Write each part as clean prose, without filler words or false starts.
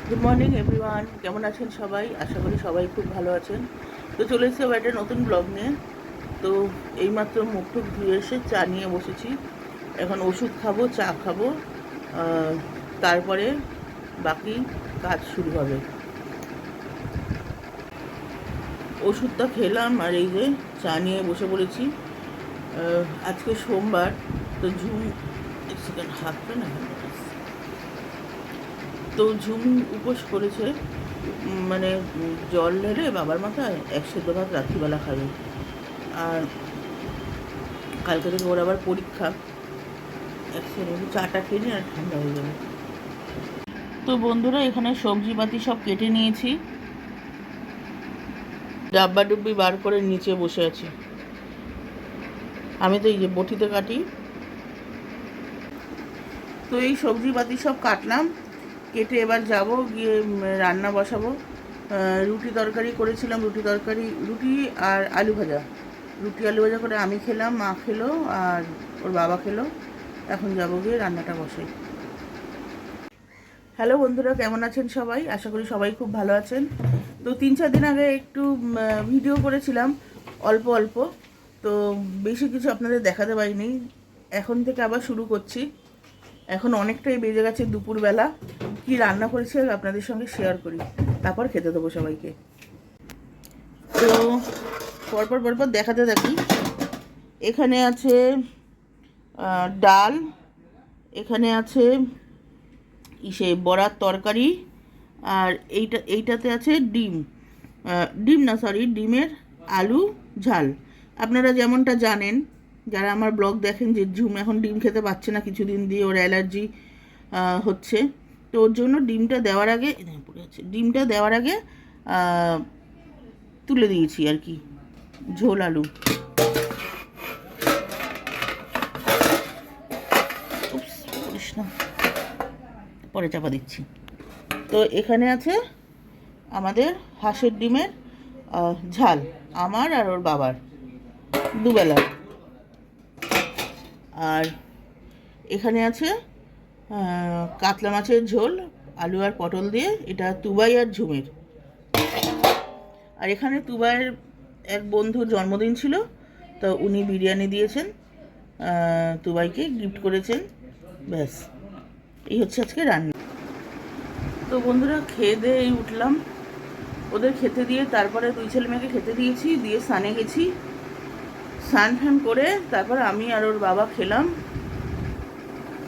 Good morning everyone, কেমন আছেন সবাই? আশা করি সবাই খুব ভালো আছেন। তো চলে এসেছি আবার একটা নতুন ব্লগ নিয়ে। তো এইমাত্র মুখ টুক ধুয়ে এসে চা নিয়ে বসেছি। এখন ওষুধ খাবো, চা খাবো, তারপরে বাকি কাজ শুরু হবে। ওষুধটা খেলাম আর এই যে চা নিয়ে বসে পড়েছি। আজকে সোমবার, তো সেখানে হাতটা না, তো ঝুম উপোস করেছে, মানে জল ঢেলে বাবার মাথায় 1 সেদ্ধ ভাত রাত্রিবেলা খাবে। আর কালকে থেকে ওর আবার পরীক্ষা, একসাথে চাটা খেয়ে নিয়ে আর ঠান্ডা হয়ে যাবে। তো বন্ধুরা, এখানে সবজিপাতি সব কেটে নিয়েছি, ডাব্বা ডুব্বি বার করে নিচে বসে আছি। আমি তো এই যে বটিতে কাটি। তো এই সবজিপাতি সব কাটলাম, কেটে এবার যাব গিয়ে রান্না বসাবো। রুটি তরকারি করেছিলাম, রুটি আর আলু ভাজা। রুটি আলু ভাজা করে আমি খেলাম, মা খেলো আর ওর বাবা খেলো। এখন যাবো গিয়ে রান্নাটা বসাই। হ্যালো বন্ধুরা, কেমন আছেন সবাই? আশা করি সবাই খুব ভালো আছেন। তো 3-4 দিন আগে একটু ভিডিও করেছিলাম, অল্প অল্প। তো বেশি কিছু আপনাদের দেখাতে পারিনি। এখন থেকে আবার শুরু করছি। এখন অনেকটাই বেজে গেছে দুপুরবেলা। কি রান্না করেছি আপনাদের সঙ্গে শেয়ার করি, তারপর খেতে দেবো সবাইকে। তো পরপর দেখাতে থাকি। এখানে আছে ডাল, এখানে আছে বড়ার তরকারি, আর এইটাতে আছে ডিমের আলু ঝাল। আপনারা যেমনটা জানেন, যারা আমার ব্লগ দেখেন, যে ঝুম এখন ডিম খেতে পাচ্ছে না, কিছুদিন দিয়ে ওর অ্যালার্জি হচ্ছে। তো ওর জন্য ডিমটা দেওয়ার আগে তুলে দিয়েছি আর কি, ঝোল আলু। পরে চাপা দিচ্ছি। তো এখানে আছে আমাদের হাঁসের ডিমের ঝাল, আমার আর ওর বাবার দুবেলা। আর এখানে আছে কাতলা মাছের ঝোল, আলু আর পটল দিয়ে, এটা তুবাই আর ঝুমের। আর এখানে তুবাইয়ের এক বন্ধুর জন্মদিন ছিল, তো উনি বিরিয়ানি দিয়েছেন, তুবাইকে গিফট করেছেন। ব্যাস, এই হচ্ছে আজকে রান্না। তো বন্ধুরা, খেয়ে দিয়ে উঠলাম, ওদের খেতে দিয়ে তারপরে 2 ছেলে মেয়েকে খেতে দিয়েছি, দিয়ে স্নানে গেছি। স্নান ফ্যান করে তারপর আমি আর ওর বাবা খেলাম।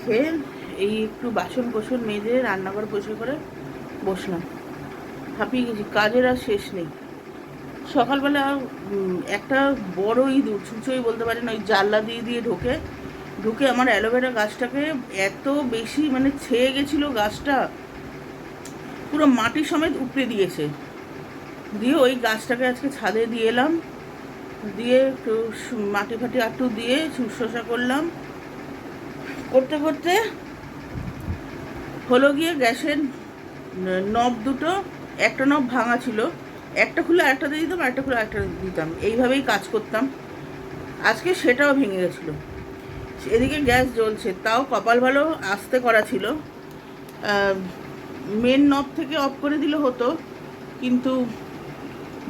খেয়ে এই একটু বাসন কোসন মেজে রান্নাঘর পরিষ্কার করে বসলাম। হাঁপিয়ে গেছি, কাজের আর শেষ নেই। সকালবেলা একটা বড় ইঁদুর, ছুঁচোই বলতে পারেন, ওই জানলা দিয়ে ঢুকে আমার অ্যালোভেরা গাছটাকে এত বেশি মানে ছেয়ে গেছিলো, গাছটা পুরো মাটি সমেত উপড়ে দিয়েছে। দিয়ে ওই গাছটাকে আজকে ছাদে দিয়ে এলাম, দিয়ে একটু মাটি ফাটি একটু দিয়ে শুশ্রূষা করলাম। করতে করতে হলো গিয়ে গ্যাসের নব দুটো, একটা নব ভাঙা ছিল, একটা খুলে আরেকটা দিয়ে দিতাম, আরেকটা খুলে আরেকটা দিতাম, এইভাবেই কাজ করতাম। আজকে সেটাও ভেঙে গেছিলো। এদিকে গ্যাস জ্বলছে, তাও কপাল ভালো আস্তে করা ছিল। মেন নব থেকে অফ করে দিলে হতো, কিন্তু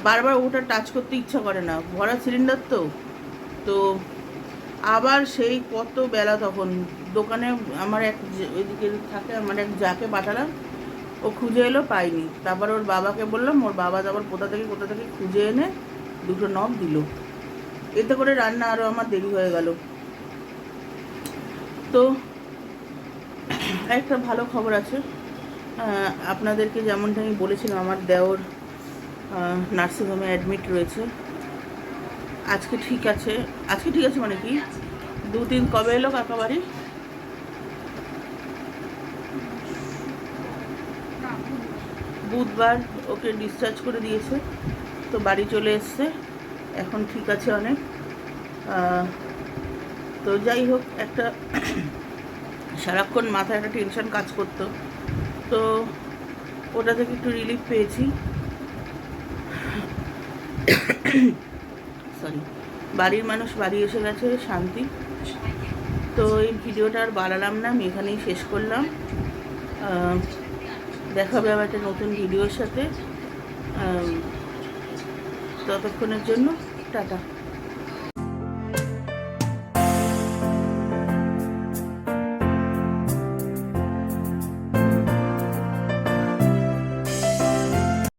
বারবার ওটা টাচ করতে ইচ্ছা করে না, ভরা সিলিন্ডার তো আবার সেই কত বেলা, তখন দোকানে আমার ওইদিকে থাকে, আমার এক যাকে পাঠালাম, ও খুঁজে এলো, পাইনি। তারপর ওর বাবাকে বললাম, ওর বাবা আবার কোথা থেকে খুঁজে এনে দুটো নব দিল। এতে করে রান্না আরও আমার দেরি হয়ে গেল। তো একটা ভালো খবর আছে, আপনাদেরকে যেমনটা আমি বলেছিলাম, আমার দেওর নার্সিংহোমে অ্যাডমিট রয়েছে। আজকে ঠিক আছে মানে কি, 2-3 কবে এলো কাকা বাড়ি? বুধবার ওকে ডিসচার্জ করে দিয়েছে, তো বাড়ি চলে এসছে, এখন ঠিক আছে অনেক। তো যাই হোক, একটা সারাক্ষণ মাথায় একটা টেনশন কাজ করতো, তো ওটা থেকে একটু রিলিফ পেয়েছি। সরি, বাড়ির মানুষ বাড়ি এসে গেছে, শান্তি। তো এই ভিডিওটা আর বাড়ালাম না, আমি এখানেই শেষ করলাম। দেখা হবে আবার একটা নতুন ভিডিওর সাথে। ততক্ষণের জন্য টাটা।